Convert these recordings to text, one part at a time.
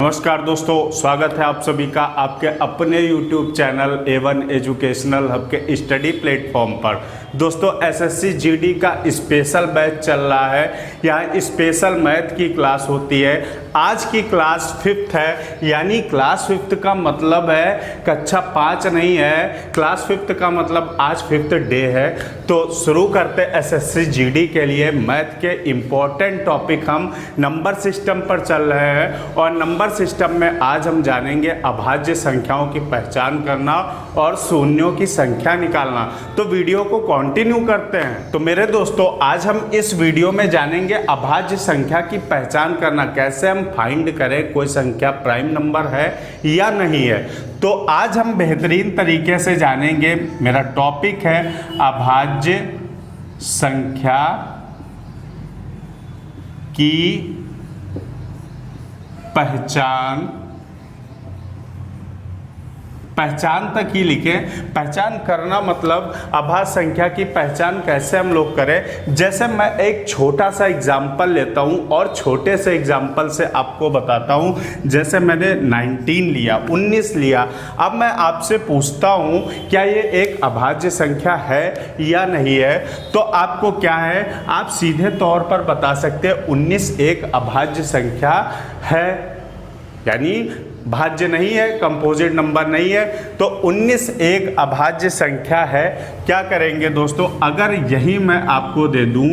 नमस्कार दोस्तों, स्वागत है आप सभी का आपके अपने YouTube channel A1 educational hub के स्टडी प्लेटफॉर्म पर। दोस्तों, एसएससी जीडी का स्पेशल बैच चल रहा है। यहाँ स्पेशल मैथ की क्लास होती है। आज की क्लास 5th है, यानी क्लास 5th का मतलब है कक्षा 5 नहीं है। क्लास 5th का मतलब आज 5th डे है। तो शुरू करते एसएससी जीडी के लिए मैथ के इम्पोर्टेंट टॉपिक। हम नंबर सिस्टम पर चल रहे हैं और नंबर सिस्टम में आज हम जानेंगे अभाज्य संख्याओं की पहचान करना और शून्यों की संख्या निकालना। तो वीडियो को कंटिन्यू करते हैं। तो मेरे दोस्तों, आज हम इस वीडियो में जानेंगे अभाज्य संख्या की पहचान करना, कैसे हम फाइंड करें कोई संख्या प्राइम नंबर है या नहीं है। तो आज हम बेहतरीन तरीके से जानेंगे। मेरा टॉपिक है अभाज्य संख्या की पहचान तक ही लिखें। पहचान करना मतलब अभाज्य संख्या की पहचान कैसे हम लोग करें। जैसे मैं एक छोटा सा एग्जाम्पल लेता हूं और छोटे से एग्जाम्पल से आपको बताता हूं। जैसे मैंने 19 लिया। अब मैं आपसे पूछता हूं क्या ये एक अभाज्य संख्या है या नहीं है। तो आपको क्या है, आप सीधे तौर पर बता सकते हैं 19 एक अभाज्य संख्या है, यानी भाज्य नहीं है, कंपोजिट नंबर नहीं है। तो 19 एक अभाज्य संख्या है। क्या करेंगे दोस्तों, अगर यही मैं आपको दे दूं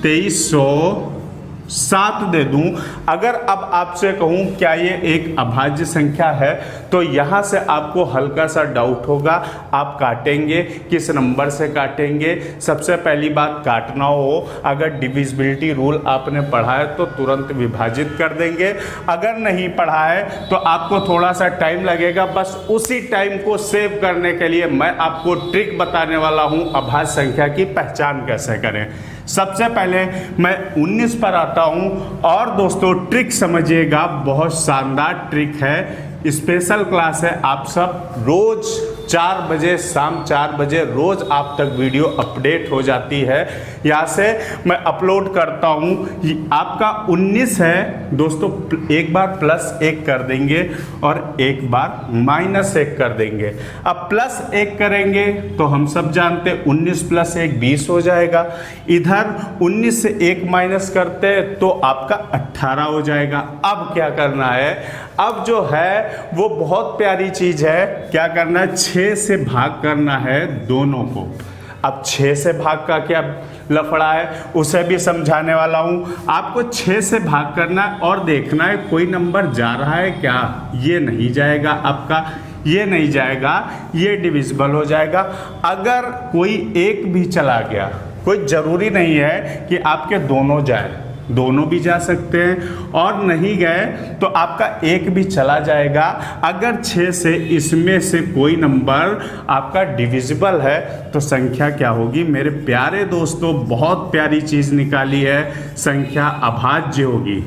2307 दे दूं, अगर अब आपसे कहूं क्या ये एक अभाज्य संख्या है, तो यहां से आपको हल्का सा डाउट होगा। आप काटेंगे, किस नंबर से काटेंगे। सबसे पहली बात, काटना हो अगर डिविजिबिलिटी रूल आपने पढ़ा है तो तुरंत विभाजित कर देंगे। अगर नहीं पढ़ा है तो आपको थोड़ा सा टाइम लगेगा। बस उसी टाइम को सेव करने के लिए मैं आपको ट्रिक बताने वाला हूं अभाज्य संख्या की पहचान कैसे करें। सबसे पहले मैं 19 पर आता हूं और दोस्तों ट्रिक समझिएगा, बहुत शानदार ट्रिक है। स्पेशल क्लास है। आप सब रोज 4 बजे, शाम 4 बजे रोज आप तक वीडियो अपडेट हो जाती है। यहाँ से मैं अपलोड करता हूँ। आपका 19 है दोस्तों, एक बार +1 कर देंगे और एक बार -1 कर देंगे। अब +1 करेंगे तो हम सब जानते हैं 19 + 1 20 हो जाएगा। इधर 19 से 1 माइनस करते हैं तो आपका 18 हो जाएगा। अब क्या करना है, अब जो है वो बहुत प्यारी चीज है। क्या करना है, 6 से भाग करना है दोनों को। अब 6 से भाग का क्या लफड़ा है उसे भी समझाने वाला हूं। आपको 6 से भाग करना है और देखना है कोई नंबर जा रहा है क्या। ये नहीं जाएगा आपका, ये नहीं जाएगा, ये डिविजिबल हो जाएगा। अगर कोई एक भी चला गया, कोई जरूरी नहीं है कि आपके दोनों जाए, दोनों भी जा सकते हैं। और नहीं गए तो आपका एक भी चला जाएगा। अगर 6 से इसमें से कोई नंबर आपका डिविजिबल है तो संख्या क्या होगी मेरे प्यारे दोस्तों, बहुत प्यारी चीज निकाली है, संख्या अभाज्य होगी।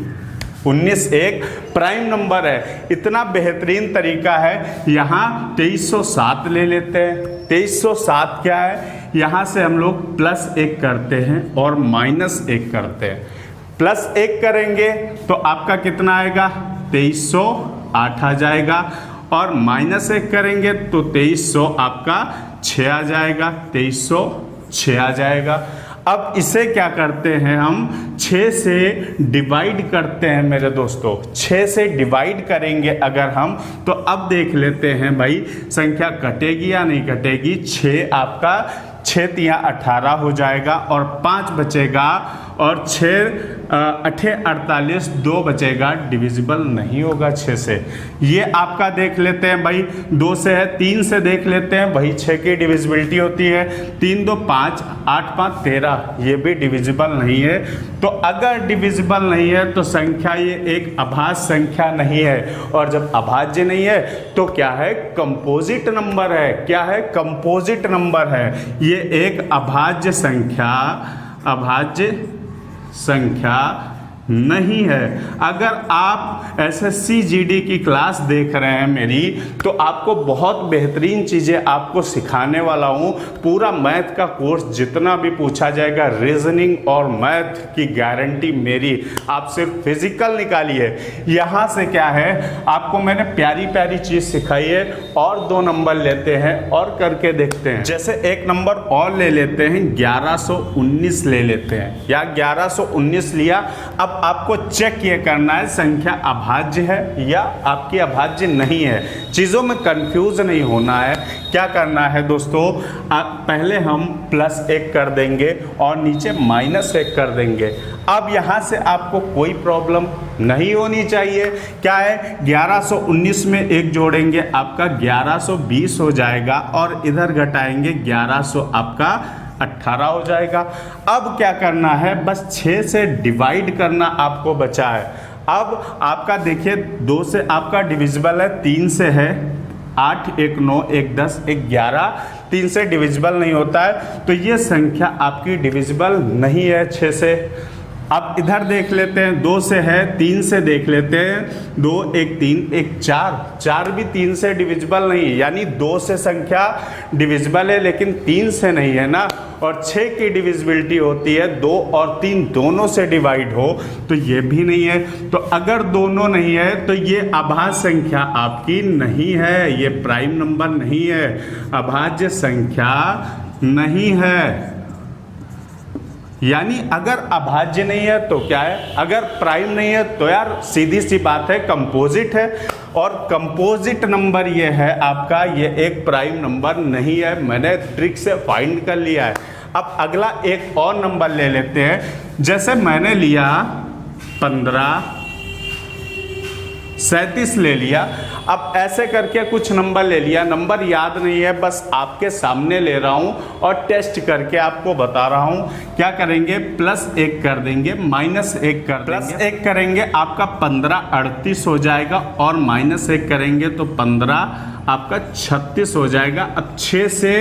19 एक प्राइम नंबर है। इतना बेहतरीन तरीका है। यहाँ 2307 ले लेते हैं। 2307 क्या है, यहाँ से हम लोग +1 करते हैं और -1 करते हैं। +1 करेंगे तो आपका कितना आएगा, 2308 आ जाएगा। और -1 करेंगे तो 2300 आपका 6 आ जाएगा, 2306 आ जाएगा। अब इसे क्या करते हैं, हम 6 से डिवाइड करते हैं मेरे दोस्तों। 6 से डिवाइड करेंगे अगर हम, तो अब देख लेते हैं भाई संख्या कटेगी या नहीं कटेगी। 6 आपका 6 तिया 18 हो जाएगा और 5 बचेगा और 6 8 48 2 बचेगा, डिविजिबल नहीं होगा 6 से। ये आपका देख लेते हैं भाई, 2 से है, 3 से देख लेते हैं, वही 6 की डिविजिबिलिटी होती है। 3 2 5 8 5 13, ये भी डिविजिबल नहीं है। तो अगर डिविजिबल नहीं है तो संख्या ये एक अभाज्य संख्या नहीं है। और जब अभाज्य नहीं है तो क्या है, कंपोजिट नंबर है। क्या है, कंपोजिट नंबर है। ये एक अभाज्य संख्या नहीं है। अगर आप एसएससी जीडी की क्लास देख रहे हैं मेरी, तो आपको बहुत बेहतरीन चीज़ें आपको सिखाने वाला हूँ। पूरा मैथ का कोर्स जितना भी पूछा जाएगा, रीजनिंग और मैथ की गारंटी मेरी। आप सिर्फ फिजिकल निकालिए। यहाँ से क्या है, आपको मैंने प्यारी प्यारी चीज़ सिखाई है, और 2 नंबर लेते हैं और करके देखते हैं। जैसे एक नंबर और ले लेते हैं, 1119 ले लेते हैं, या 1119 लिया। अब आपको चेक ये करना है संख्या अभाज्य है या आपकी अभाज्य नहीं है। चीज़ों में कंफ्यूज नहीं होना है। क्या करना है दोस्तों, पहले हम +1 कर देंगे और नीचे -1 कर देंगे। अब यहाँ से आपको कोई प्रॉब्लम नहीं होनी चाहिए। क्या है, 1119 में 1 जोड़ेंगे आपका 1120 हो जाएगा, और इधर घटाएंगे 1100 आपका 18 हो जाएगा। अब क्या करना है, बस 6 से डिवाइड करना आपको बचा है। अब आपका देखिए 2 से आपका डिविजिबल है, 3 से है, 8, 1 9, 1 10, 1 11, 3 से डिविजिबल नहीं होता है, तो ये संख्या आपकी डिविजिबल नहीं है 6 से। अब इधर देख लेते हैं, 2 से है, 3 से देख लेते हैं, 2 1 3 1 4, 4 भी 3 से डिविजिबल नहीं है, यानी 2 से संख्या डिविजिबल है लेकिन 3 से नहीं है ना। और 6 की डिविजिबिलिटी होती है 2 और 3 दोनों से डिवाइड हो, तो ये भी नहीं है। तो अगर दोनों नहीं है तो ये अभाज्य संख्या आपकी नहीं है, ये प्राइम नंबर नहीं है, अभाज्य संख्या नहीं है। यानी अगर अभाज्य नहीं है तो क्या है, अगर प्राइम नहीं है तो यार सीधी सी बात है, कंपोजिट है। और कंपोजिट नंबर ये है आपका, ये एक प्राइम नंबर नहीं है। मैंने ट्रिक से फाइंड कर लिया है। अब अगला एक और नंबर ले लेते हैं। जैसे मैंने लिया 15, 37 ले लिया। अब ऐसे करके कुछ नंबर ले लिया, नंबर याद नहीं है, बस आपके सामने ले रहा हूं और टेस्ट करके आपको बता रहा हूं। क्या करेंगे, +1 कर देंगे, -1 कर देंगे। +1 करेंगे आपका 15 38 हो जाएगा, और -1 करेंगे तो 15 आपका 36 हो जाएगा। अब 6 से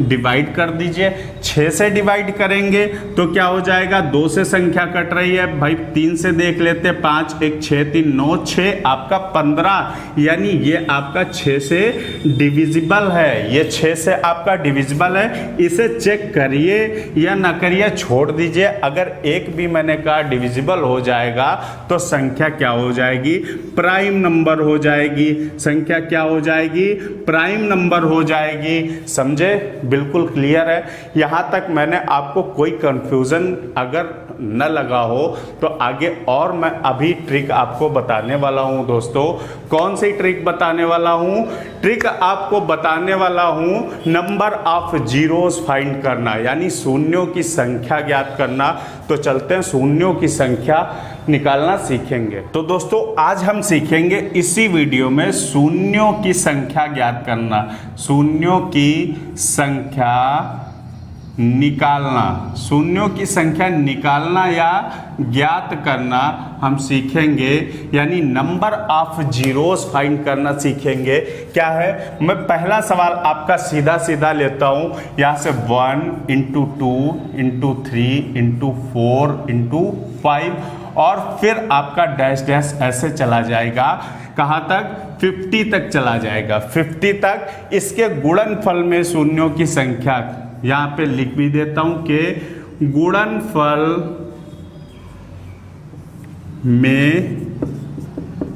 डिवाइड कर दीजिए। 6 से डिवाइड करेंगे तो क्या हो जाएगा, 2 से संख्या कट रही है भाई, 3 से देख लेते, 5 1 6 3 9 6 आपका 15, यानी ये आपका 6 से डिविजिबल है। ये 6 से आपका डिविजिबल है। इसे चेक करिए या ना करिए, छोड़ दीजिए। अगर एक भी मैंने कहा डिविजिबल हो जाएगा तो संख्या क्या हो जाएगी, प्राइम नंबर हो जाएगी। संख्या क्या हो जाएगी, प्राइम नंबर हो जाएगी। समझे, बिल्कुल क्लियर है। यहां तक मैंने आपको कोई कंफ्यूजन अगर न लगा हो तो आगे और मैं अभी ट्रिक आपको बताने वाला हूं दोस्तों। कौन सी ट्रिक बताने वाला हूं, ट्रिक आपको बताने वाला हूं नंबर ऑफ जीरोस फाइंड करना, यानी शून्यों की संख्या ज्ञात करना। तो चलते हैं शून्यों की संख्या निकालना सीखेंगे। तो दोस्तों आज हम सीखेंगे इसी वीडियो में शून्यों की संख्या ज्ञात करना, शून्यों की संख्या निकालना, शून्यों की संख्या निकालना या ज्ञात करना हम सीखेंगे, यानी नंबर ऑफ जीरोस फाइंड करना सीखेंगे। क्या है, मैं पहला सवाल आपका सीधा सीधा लेता हूं, यहां से 1 × 2 × 3 × 4 × 5, और फिर आपका डैश डैश ऐसे चला जाएगा। कहाँ तक, 50 तक चला जाएगा। 50 तक इसके गुणनफल में शून्यों की संख्या, यहाँ पे लिख भी देता हूं कि गुणनफल में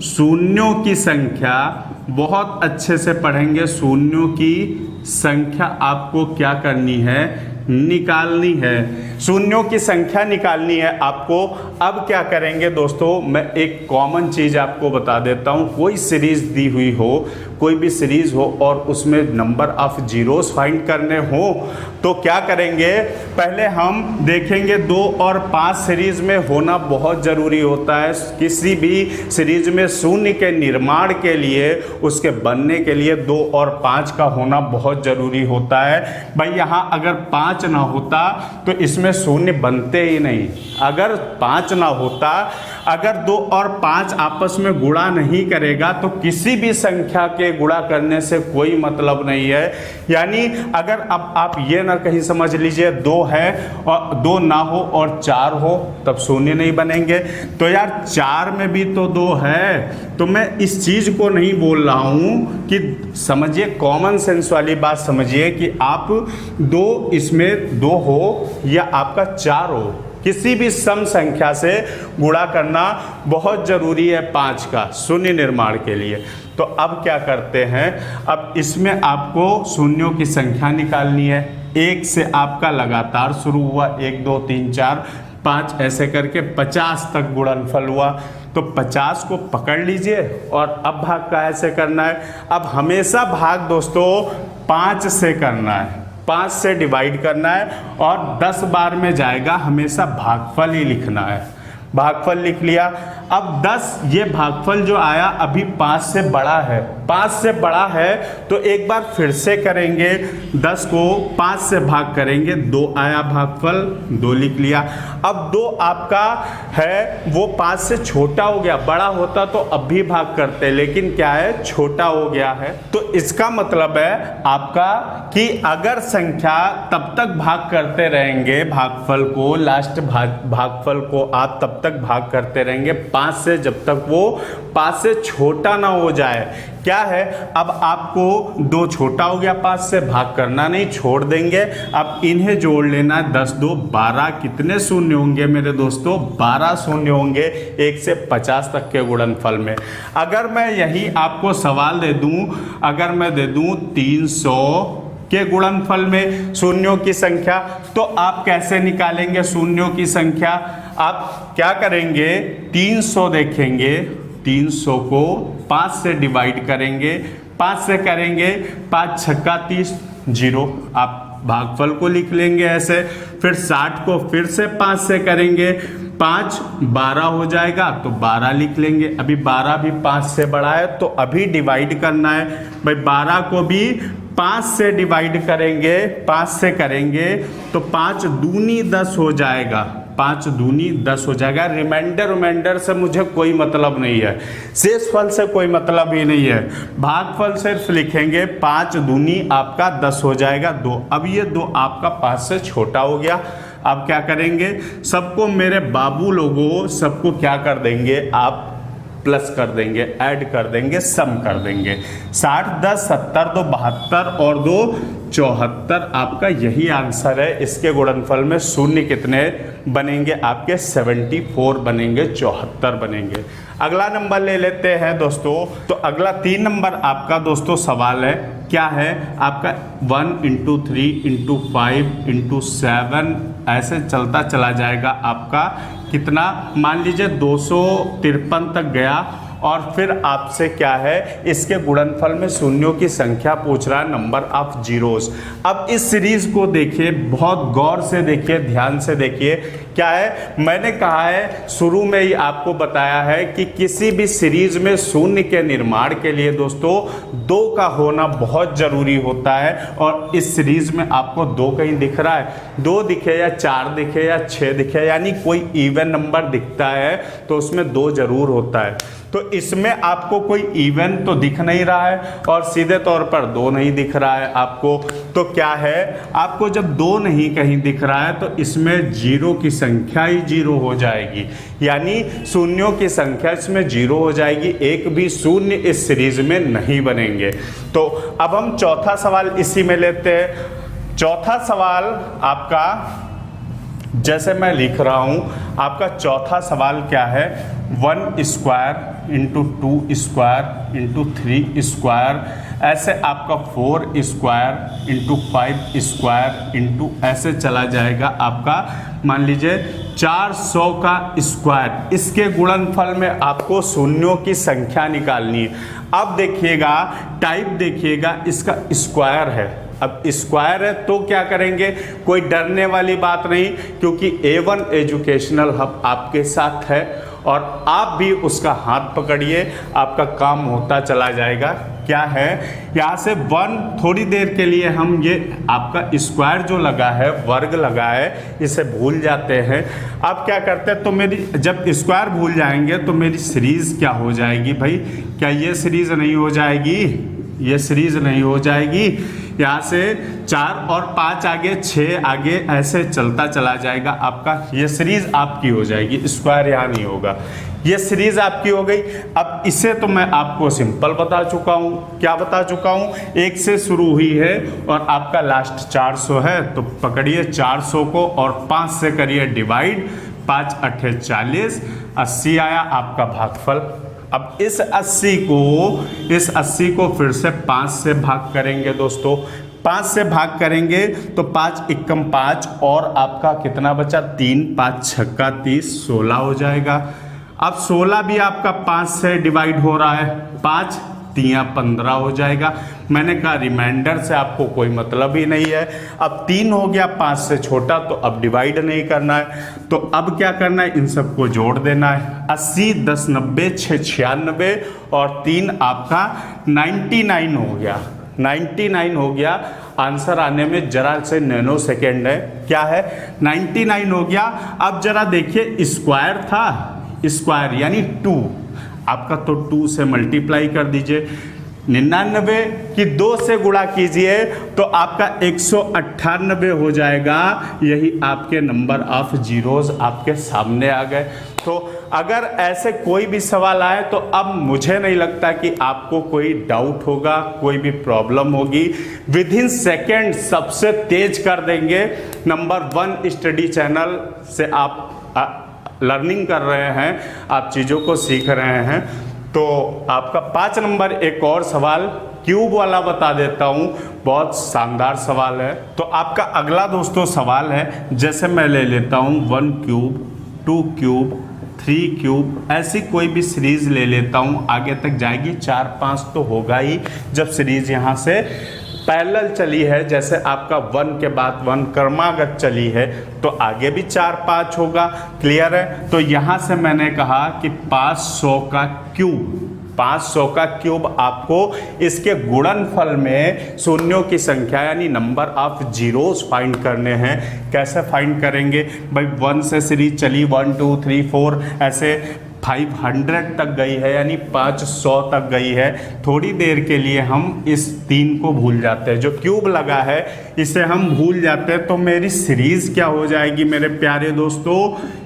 शून्यों की संख्या, बहुत अच्छे से पढ़ेंगे। शून्यों की संख्या आपको क्या करनी है, निकालनी है। शून्यों की संख्या निकालनी है आपको। अब क्या करेंगे दोस्तों, मैं एक कॉमन चीज आपको बता देता हूं। कोई सीरीज दी हुई हो, कोई भी सीरीज हो और उसमें नंबर ऑफ जीरोस फाइंड करने हो तो क्या करेंगे, पहले हम देखेंगे 2 और 5 सीरीज में होना बहुत ज़रूरी होता है। किसी भी सीरीज में शून्य के निर्माण के लिए, उसके बनने के लिए 2 और 5 का होना बहुत ज़रूरी होता है। भाई यहाँ अगर 5 ना होता तो इसमें शून्य बनते ही नहीं। अगर 5 ना होता, अगर 2 और 5 आपस में गुणा नहीं करेगा तो किसी भी संख्या के गुणा करने से कोई मतलब नहीं है। यानी अगर अब आप ये ना कहीं समझ लीजिए 2 है और 2 ना हो और 4 हो तब शून्य नहीं बनेंगे। तो यार 4 में भी तो 2 है। तो मैं इस चीज़ को नहीं बोल रहा हूँ कि समझिए, कॉमन सेंस वाली बात समझिए कि आप 2 इसमें 2 हो या आपका 4 हो, किसी भी सम संख्या से गुणा करना बहुत ज़रूरी है 5 का शून्य निर्माण के लिए। तो अब क्या करते हैं, अब इसमें आपको शून्यों की संख्या निकालनी है। 1 से आपका लगातार शुरू हुआ, 1 2 3 4 5 ऐसे करके 50 तक गुणनफल हुआ। तो 50 को पकड़ लीजिए और अब भाग का ऐसे करना है। अब हमेशा भाग दोस्तों 5 से करना है, 5 से डिवाइड करना है और 10 बार में जाएगा, हमेशा भागफल ही लिखना है। भागफल लिख लिया। अब 10 ये भागफल जो आया अभी 5 से बड़ा है, 5 से बड़ा है तो एक बार फिर से करेंगे, 10 को 5 से भाग करेंगे, 2 आया भागफल, 2 लिख लिया। अब 2 आपका है वो 5 से छोटा हो गया, बड़ा होता तो अब भी भाग करते, लेकिन क्या है छोटा हो गया है। तो इसका मतलब है आपका कि अगर संख्या तब तक भाग करते रहेंगे भागफल को, लास्ट भागफल को आप तब तक भाग करते रहेंगे 5 से, जब तक वो 5 से छोटा ना हो जाए। क्या है, अब आपको 2 छोटा हो गया 5 से, भाग करना नहीं, छोड़ देंगे। अब इन्हें जोड़ लेना, 10 2 12, कितने शून्य होंगे मेरे दोस्तों, 12 शून्य होंगे 1 से 50 तक के गुणनफल में। अगर मैं यही आपको सवाल दे दूं, अगर मैं दे दूं 300 के गुणनफल में शून्यों की संख्या, तो आप कैसे निकालेंगे शून्यों की संख्या। आप क्या करेंगे, 300 देखेंगे, 300 को 5 से डिवाइड करेंगे, 5 से करेंगे, 5 छक्का 30, 0, आप भागफल को लिख लेंगे ऐसे। फिर 60 को फिर से 5 से करेंगे, 5 12 हो जाएगा तो 12 लिख लेंगे। अभी 12 भी 5 से बड़ा है तो अभी डिवाइड करना है भाई, 12 को भी 5 से डिवाइड करेंगे, 5 से करेंगे तो 5 दूनी 10 हो जाएगा, 5 दूनी 10 हो जाएगा। रिमाइंडर से मुझे कोई मतलब नहीं है, शेषफल से कोई मतलब ही नहीं है, भागफल सिर्फ लिखेंगे। 5 दूनी आपका 10 हो जाएगा 2। अब ये 2 आपका 5 से छोटा हो गया। अब क्या करेंगे, सबको मेरे बाबू लोगों सबको क्या कर देंगे, आप प्लस कर देंगे, ऐड कर देंगे, सम कर देंगे। 60 10 70 2 72 और 2 74 आपका यही आंसर है। इसके गुणनफल में शून्य कितने बनेंगे आपके, 74 बनेंगे, 74 बनेंगे। अगला नंबर ले लेते हैं दोस्तों। तो अगला 3 नंबर आपका दोस्तों सवाल है, क्या है आपका 1 × 3 × 5 × 7 ऐसे चलता चला जाएगा आपका कितना, मान लीजिए 253 तक गया और फिर आपसे क्या है इसके गुणनफल में शून्यों की संख्या पूछ रहा है, नंबर ऑफ जीरोस। अब इस सीरीज को देखिए, बहुत गौर से देखिए, ध्यान से देखिए। क्या है, मैंने कहा है शुरू में ही आपको बताया है कि किसी भी सीरीज में शून्य के निर्माण के लिए दोस्तों 2 का होना बहुत जरूरी होता है। और इस सीरीज में आपको 2 कहीं दिख रहा है, 2 दिखे या 4 दिखे या 6 दिखे, यानी कोई इवन नंबर दिखता है तो उसमें 2 जरूर होता है। तो इसमें आपको कोई इवन तो दिख नहीं रहा है और सीधे तौर पर 2 नहीं दिख रहा है आपको। तो क्या है, आपको जब 2 नहीं कहीं दिख रहा है तो इसमें जीरो की संख्या ही 0 हो जाएगी, यानी शून्यों की संख्या इसमें 0 हो जाएगी। एक भी शून्य इस सीरीज में नहीं बनेंगे। तो अब हम चौथा सवाल इसी में लेते हैं। चौथा सवाल आपका, जैसे मैं लिख रहा हूं, आपका चौथा सवाल क्या है, 1 स्क्वायर × 2 स्क्वायर × 3 स्क्वायर, ऐसे आपका 4 स्क्वायर × 5 स्क्वायर ऐसे चला जाएगा आपका, मान लीजिए 400 का स्क्वायर। इसके गुणनफल में आपको शून्यों की संख्या निकालनी है। अब देखिएगा, टाइप देखिएगा, इसका स्क्वायर है। अब स्क्वायर है तो क्या करेंगे, कोई डरने वाली बात नहीं, क्योंकि A1 एजुकेशनल हब आपके साथ है और आप भी उसका हाथ पकड़िए, आपका काम होता चला जाएगा। क्या है, यहाँ से 1 थोड़ी देर के लिए हम ये आपका स्क्वायर जो लगा है, वर्ग लगा है, इसे भूल जाते हैं। अब क्या करते हैं, तो मेरी जब स्क्वायर भूल जाएंगे तो मेरी सीरीज क्या हो जाएगी भाई, क्या ये सीरीज नहीं हो जाएगी, ये सीरीज नहीं हो जाएगी। यहाँ से 4 और 5 आगे, 6 आगे, ऐसे चलता चला जाएगा आपका, ये सीरीज आपकी हो जाएगी, स्क्वायर यहाँ नहीं होगा, ये सीरीज आपकी हो गई। अब इसे तो मैं आपको सिंपल बता चुका हूँ, क्या बता चुका हूँ, 1 से शुरू हुई है और आपका लास्ट 400 है, तो पकड़िए 400 को और 5 से करिए डिवाइड, 5 8 40, 80 आया आपका भागफल। अब इस 80 को फिर से 5 से भाग करेंगे दोस्तों, 5 से भाग करेंगे तो 5 एकम 5 और आपका कितना बचा, 3, 5 छक्का 30, 16 हो जाएगा। अब 16 भी आपका 5 से डिवाइड हो रहा है, 5 3 15 हो जाएगा। मैंने कहा रिमाइंडर से आपको कोई मतलब ही नहीं है। अब 3 हो गया 5 से छोटा, तो अब डिवाइड नहीं करना है, तो अब क्या करना है, इन सबको जोड़ देना है। 80 10 90 6 96 और 3 आपका 99 हो गया, 99 हो गया। आंसर आने में जरा से नैनो सेकेंड है, क्या है 99 हो गया। अब जरा देखिए स्क्वायर था, स्क्वायर यानी 2 आपका, तो 2 से मल्टीप्लाई कर दीजिए, 99 की 2 से गुणा कीजिए तो आपका 198 हो जाएगा। यही आपके नंबर ऑफ जीरोस आपके सामने आ गए। तो अगर ऐसे कोई भी सवाल आए तो अब मुझे नहीं लगता कि आपको कोई डाउट होगा, कोई भी प्रॉब्लम होगी। विद इन सेकेंड सबसे तेज कर देंगे। नंबर 1 स्टडी चैनल से आप लर्निंग कर रहे हैं, आप चीज़ों को सीख रहे हैं। तो आपका 5 नंबर एक और सवाल क्यूब वाला बता देता हूँ, बहुत शानदार सवाल है। तो आपका अगला दोस्तों सवाल है, जैसे मैं ले लेता हूँ 1 क्यूब 2 क्यूब 3 क्यूब, ऐसी कोई भी सीरीज ले लेता हूँ, आगे तक जाएगी 4 5 तो होगा ही। जब सीरीज यहाँ से पैरेलल चली है, जैसे आपका 1 के बाद 1 क्रमागत चली है, तो आगे भी 4 5 होगा। क्लियर है। तो यहाँ से मैंने कहा कि 500 का क्यूब, 500 का क्यूब आपको इसके गुणनफल में शून्यों की संख्या यानी नंबर ऑफ जीरोस फाइंड करने हैं। कैसे फाइंड करेंगे भाई, 1 से सीरीज चली 1 2 3 4 ऐसे 500 तक गई है, यानी 500 तक गई है। थोड़ी देर के लिए हम इस 3 को भूल जाते हैं, जो क्यूब लगा है इसे हम भूल जाते हैं। तो मेरी सीरीज क्या हो जाएगी मेरे प्यारे दोस्तों,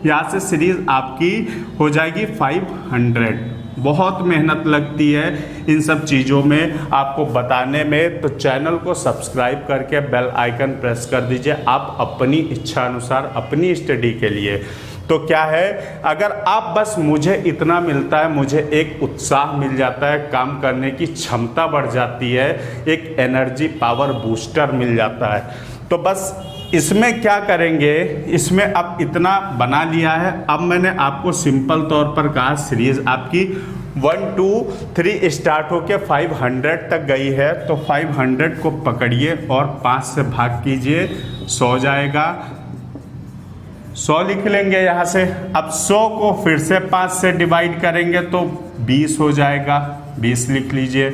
यहाँ से सीरीज आपकी हो जाएगी 500। बहुत मेहनत लगती है इन सब चीज़ों में आपको बताने में, तो चैनल को सब्सक्राइब करके बेल आइकन प्रेस कर दीजिए आप अपनी इच्छा अनुसार अपनी स्टडी के लिए। तो क्या है, अगर आप बस मुझे इतना मिलता है, मुझे एक उत्साह मिल जाता है, काम करने की क्षमता बढ़ जाती है, एक एनर्जी पावर बूस्टर मिल जाता है। तो बस इसमें क्या करेंगे, इसमें अब इतना बना लिया है। अब मैंने आपको सिंपल तौर पर कहा सीरीज आपकी 1 2 3 स्टार्ट होके 500 तक गई है, तो 500 को पकड़िए और 5 से भाग कीजिए, 100 जाएगा, 100 लिख लेंगे यहाँ से। अब 100 को फिर से 5 से डिवाइड करेंगे तो 20 हो जाएगा, 20 लिख लीजिए।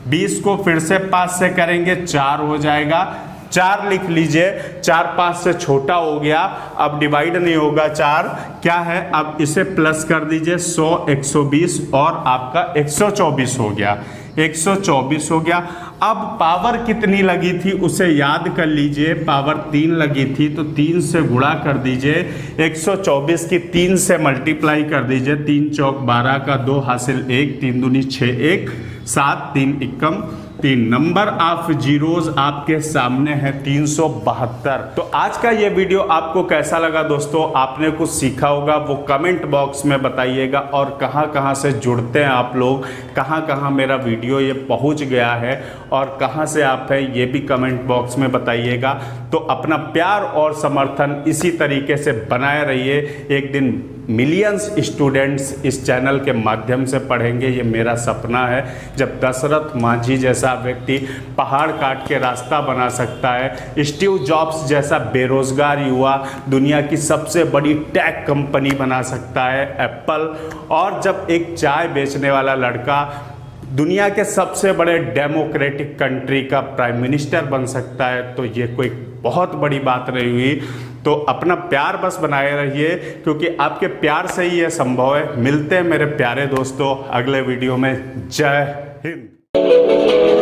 20 को फिर से 5 से करेंगे 4 हो जाएगा, 4 लिख लीजिए। 4 5 से छोटा हो गया, अब डिवाइड नहीं होगा 4, क्या है अब इसे प्लस कर दीजिए, 100 120 और आपका 124 हो गया, 124 हो गया। अब पावर कितनी लगी थी उसे याद कर लीजिए, पावर 3 लगी थी, तो 3 से गुणा कर दीजिए, 124 की 3 से मल्टीप्लाई कर दीजिए, 3 चौक 12 का 2 हासिल 1, 3 दूनी 6 1 7 3 एकम 3। नंबर ऑफ जीरोस आपके सामने है 372। तो आज का ये वीडियो आपको कैसा लगा दोस्तों, आपने कुछ सीखा होगा वो कमेंट बॉक्स में बताइएगा, और कहाँ कहाँ से जुड़ते हैं आप लोग, कहाँ कहाँ मेरा वीडियो ये पहुँच गया है और कहाँ से आप हैं ये भी कमेंट बॉक्स में बताइएगा। तो अपना प्यार और समर्थन इसी तरीके से बनाए रहिए। एक दिन मिलियंस स्टूडेंट्स इस चैनल के माध्यम से पढ़ेंगे, ये मेरा सपना है। जब दशरथ मांझी जैसा व्यक्ति पहाड़ काट के रास्ता बना सकता है, स्टीव जॉब्स जैसा बेरोजगार युवा दुनिया की सबसे बड़ी टेक कंपनी बना सकता है एप्पल, और जब एक चाय बेचने वाला लड़का दुनिया के सबसे बड़े डेमोक्रेटिक कंट्री का प्राइम मिनिस्टर बन सकता है, तो ये कोई बहुत बड़ी बात नहीं हुई। तो अपना प्यार बस बनाए रहिए, क्योंकि आपके प्यार से ही यह संभव है। मिलते हैं मेरे प्यारे दोस्तों अगले वीडियो में। जय हिंद।